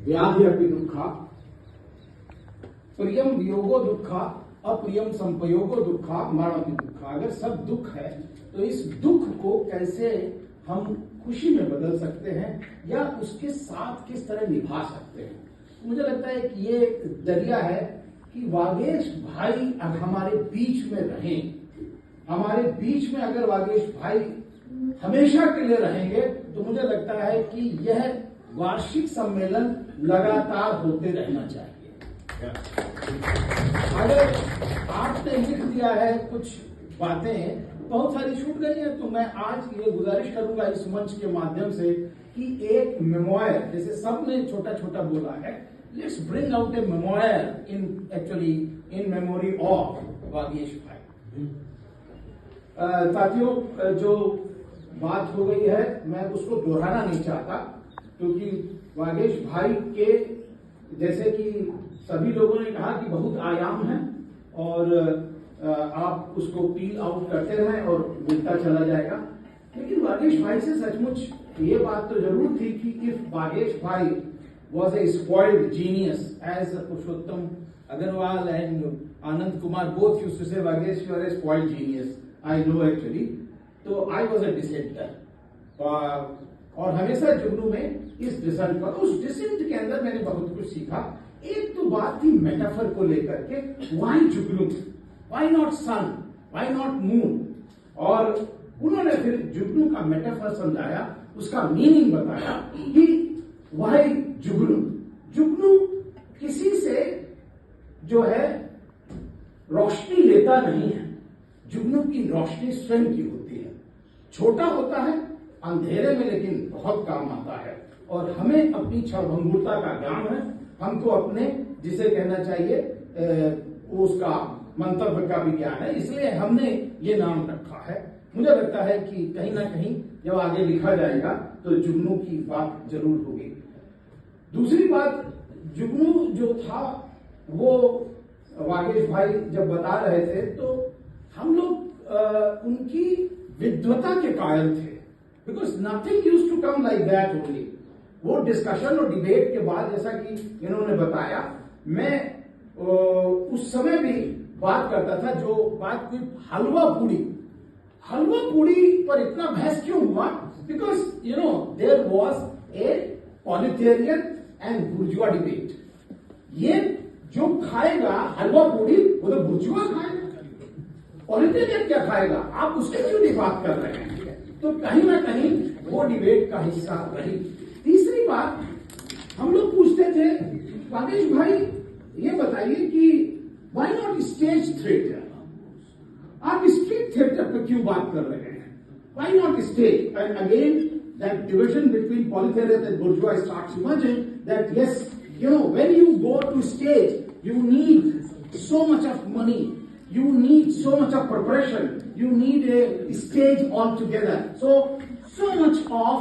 व्याधि अपि दुखा, प्रियम वियोगो दुखा, अप्रियम संपयोगो दुखा, मरण अपि दुखा। अगर सब दुख है तो इस दुख को कैसे हम खुशी में बदल सकते हैं या उसके साथ किस तरह निभा सकते हैं। मुझे लगता है कि ये जरिया है कि वागेश भाई अब हमारे बीच में रहें। हमारे बीच में अगर वागेश भाई हमेशा के लिए रहेंगे तो मुझे लगता है कि यह वार्षिक सम्मेलन लगातार होते रहना चाहिए। अगर आपने लिख दिया है कुछ बातें, बहुत सारी छूट गई है, तो मैं आज ये गुजारिश करूंगा इस मंच के माध्यम से कि एक मेमोयर, जैसे सबने छोटा छोटा बोला है, let's bring out A memoir in memory of Vagesh भाई। साथियों, जो बात हो गई है मैं उसको दोहराना नहीं चाहता, क्योंकि वागेश भाई के जैसे कि सभी लोगों ने कहा कि बहुत आयाम है और आप उसको पील आउट करते रहें और मिलता चला जाएगा। लेकिन वागेश भाई से सचमुच ये बात तो जरूर थी कि इफ वागेश भाई was a spoiled genius, as Purushottam Agarwal and Anand Kumar both used to say, Vagesh, you are a spoiled genius. I know actually. So I was a dissenter. और हमेशा जुगनू में इस डिसेंट पर, उस डिसेंट के अंदर मैंने बहुत कुछ सीखा। एक तो बात थी मेटाफर को लेकर के, व्हाई जुगनू, why not sun, why not moon. और उन्होंने फिर जुगनू का मेटाफर समझाया, उसका मीनिंग बताया कि व्हाई जुगनू। जुगनू किसी से जो है रोशनी लेता नहीं है, जुगनू की रोशनी स्वयं की होती है। छोटा होता है अंधेरे में, लेकिन बहुत काम आता है। और हमें अपनी क्षणभंगुरता का ज्ञान है, हमको अपने जिसे कहना चाहिए उसका मंतव्य का भी ज्ञान है, इसलिए हमने ये नाम रखा है। मुझे लगता है कि कहीं ना कहीं जब आगे लिखा जाएगा तो जुगनू की बात जरूर होगी। दूसरी बात, जुगनू जो था वो वागेश भाई जब बता रहे थे तो हम लोग उनकी विद्वता के कायल थे, because nothing used to come like that only. वो डिस्कशन और डिबेट के बाद, जैसा कि इन्होंने बताया, मैं उस समय भी बात करता था, जो बात कोई हलवा पूड़ी पर इतना बहस क्यों हुआ, because there was a proletarian and bourgeois debate. ये जो खाएगा हलवा पूड़ी वो तो बुर्जुआ खाएगा, पॉलिटेरियन क्या खाएगा, आप उसके क्यों नहीं बात कर रहे हैं। तो कहीं ना कहीं वो डिबेट का हिस्सा रही। तीसरी बात, हम लोग पूछते थे, वागेश भाई ये बताइए कि व्हाई नॉट स्टेज थिएटर, आप स्ट्रीट थिएटर पे क्यों बात कर रहे हैं, why not stage. And again that division between proletariat and bourgeois starts emerging, that yes, when you go to stage, you need so much of money, you need so much of preparation, you need a stage altogether. So much of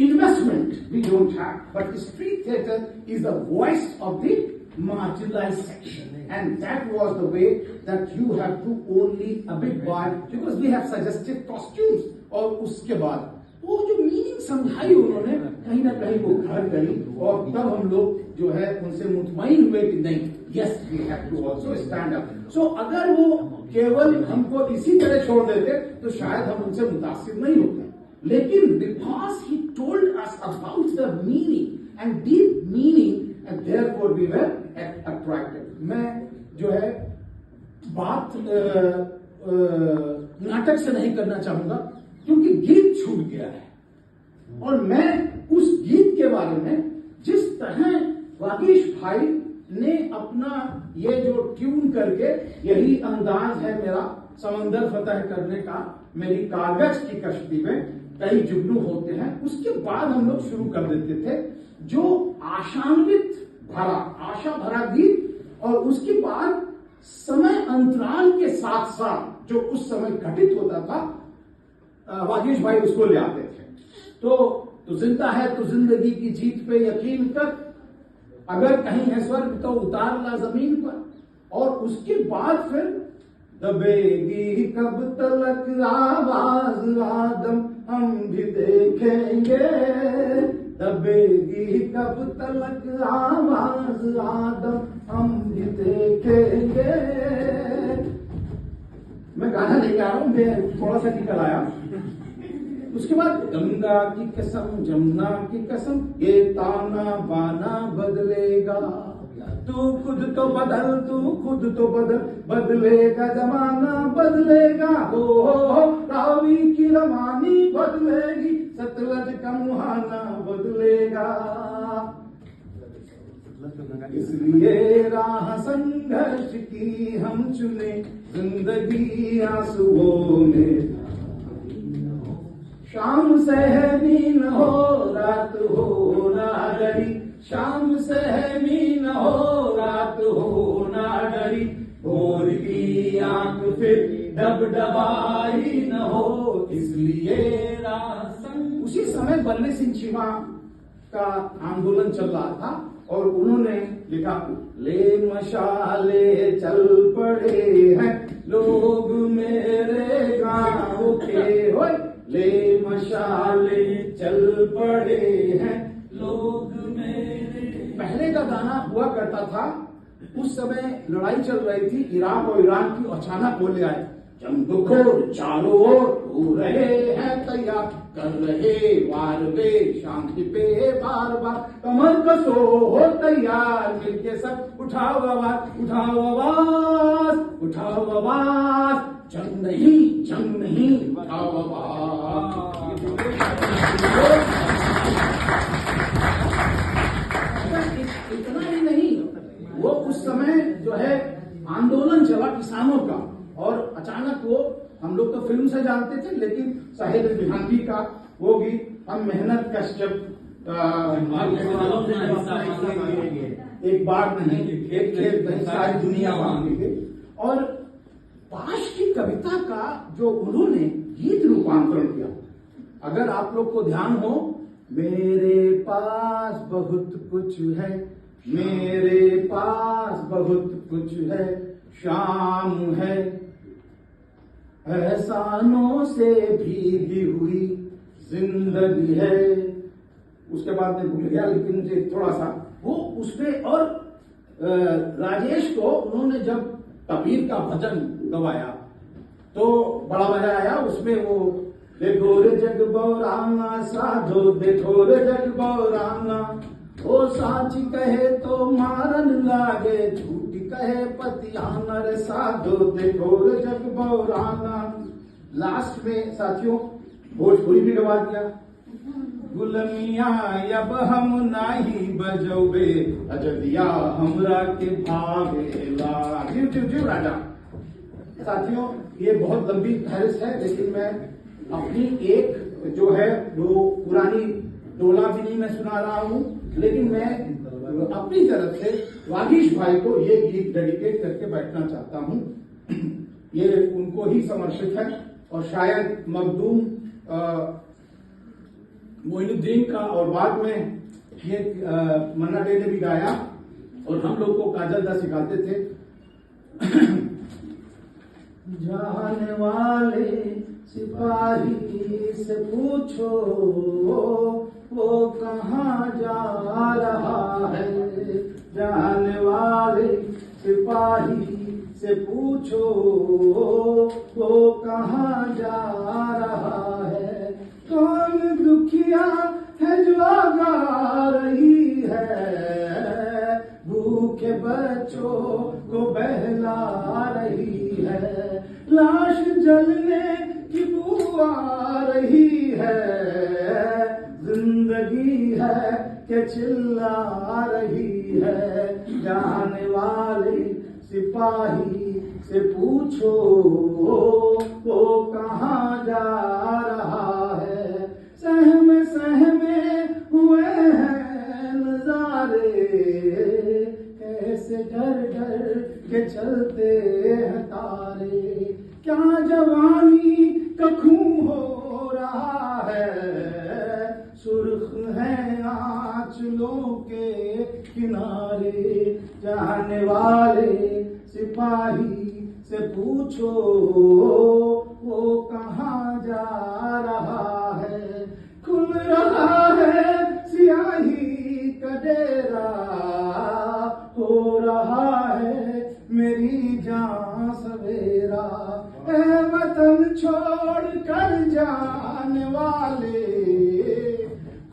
investment we don't have. But street theatre is the voice of the marginalized section. And that was the way that you have to only abide by, because we have suggested costumes. और उसके बाद वो जो meaning समझाई उन्होंने, कहीं ना कहीं वो घर गई और तब हम लोग जो है उनसे मुतमईन हुए कि नहीं, yes we have to also stand up. So अगर वो केवल हमको इसी तरह छोड़ देते तो शायद हम उनसे मुतासिर नहीं होते, लेकिन because he told us about the meaning and deep meaning and therefore we were attracted. मैं जो है बात नाटक से नहीं करना चाहूंगा, क्योंकि गीत छूट गया है और मैं उस गीत के बारे में, जिस तरह वागेश भाई ने अपना ये जो ट्यून करके, यही अंदाज है मेरा समंदर फतह करने का, मेरी कागज की कश्ती में कई जुगनू होते हैं, उसके बाद हम लोग शुरू कर देते थे जो आशा भरा गीत, और उसके बाद समय अंतराल के साथ साथ जो उस समय घटित होता था, वागेश भाई उसको ले आते थे। तो जिंदा है तो जिंदगी की जीत पे यकीन कर, अगर कहीं है स्वर्ग तो उतार ला जमीन पर। और उसके बाद फिर दबेगी कब तलक आवाज आदम हम भी देखेंगे, दबेगी कब तलक आवाज आदम हम भी देखेंगे। मैं गाना नहीं गा रहा हूं, मैं थोड़ा सा निकल आया। उसके बाद गंगा की कसम जमुना की कसम ये ताना बाना बदलेगा, तू खुद तो बदल, तू खुद तो बदल, बदलेगा जमाना बदलेगा। हो रावी की रवानी बदलेगी, सतलज का मुहाना बदलेगा। इसलिए राह संघर्ष की हम चुने, जिंदगी आंसुओं में। शाम सहमी न हो रात हो ना डरी, शाम सहमी न हो रात हो ना डरी, भोर की आंख फिर डबडबाई न हो, इसलिए रासन। उसी समय बल्ले सिंह चीमा का आंदोलन चल रहा था और उन्होंने लिखा, ले मशाले चल पड़े हैं लोग मेरे गांव के, होए ले मशाले चल पड़े हैं लोग मेरे। पहले का गाना हुआ करता था, उस समय लड़ाई चल रही थी इराक और ईरान की, अचानक बोले आए, जंगखोर चारों ओर हो रहे हैं तैयार, कर रहे वार वे शांति पे बार बार, कमर कसो हो तैयार, मिलके सब उठाओ आवाज, उठाओ आवाज, उठाओ आवाज, जंग नहीं उठाओ आवाज। इतना ही नहीं, वो उस समय जो है आंदोलन चला किसानों का, और अचानक वो, हम लोग तो फिल्म से जानते थे, लेकिन साहिल बिहांगी का वो गीत, हम मेहनत कष्ट एक बार नहीं एक खेत नहीं सारी दुनिया मांगेंगे। और पाश की कविता का जो उन्होंने गीत रूपांतरण किया, अगर आप लोग को ध्यान हो, मेरे पास बहुत कुछ है, मेरे पास बहुत कुछ है, शाम है एहसानों से भीगी हुई जिंदगी है। उसके बाद मैं भूल गया, लेकिन मुझे थोड़ा सा वो उसमें, और राजेश को उन्होंने जब कबीर का भजन गवाया तो बड़ा मजा आया। उसमें वो देखो रे जग बौराना साधो, देखो रे जग बौराना, ओ साची कहे तो मारन लागे, झूठी कहे पतियाना, रे साधो देखो रे जग बौराना। लास्ट में साथियों भोजपुरी भी गवा दिया, गुलमिया अब हम नाही बजौबे, अजदिया हमरा के भागेला। जीव राजा। साथियों ये बहुत लंबी फहरिस्त है, लेकिन मैं अपनी एक जो है वो पुरानी डोला भी नहीं मैं सुना रहा हूं, लेकिन मैं अपनी तरफ से वागीश भाई को ये गीत डेडिकेट करके बैठना चाहता हूं। ये उनको ही समर्पित है, और शायद मखदूम मोइनुद्दीन का, और बाद में ये मन्ना डे ने भी गाया, और हम लोग को काजल दा सिखाते थे। जाने वाले सिपाही से पूछो वो कहाँ जा रहा है, जाने वाले सिपाही से पूछो वो कहाँ जा रहा है, कौन दुखिया है जो गा रही है, भूखे बच्चों को बहला रही है, लाश जलने की बू आ रही है, जिंदगी है के चिल्ला रही है, जाने वाले सिपाही से पूछो वो कहाँ जा रहा है, सहमे हुए हैं नजारे, कैसे डर डर के चलते हैं तारे, क्या जवानी का खून हो रहा है, सुर्ख है आंचलों के किनारे, जाने वाले सिपाही से पूछो वो कहाँ जा रहा है, खुल रहा है सियाही का डेरा हो रहा है मेरी जान सवेरा। ए वतन छोड़ कर जाने वाले,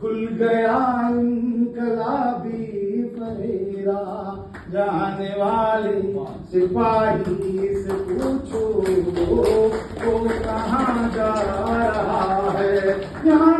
खुल गया इनकलाबी फरेरा। जाने वाले सिपाही से पूछो वो कहाँ जा रहा है। यहाँ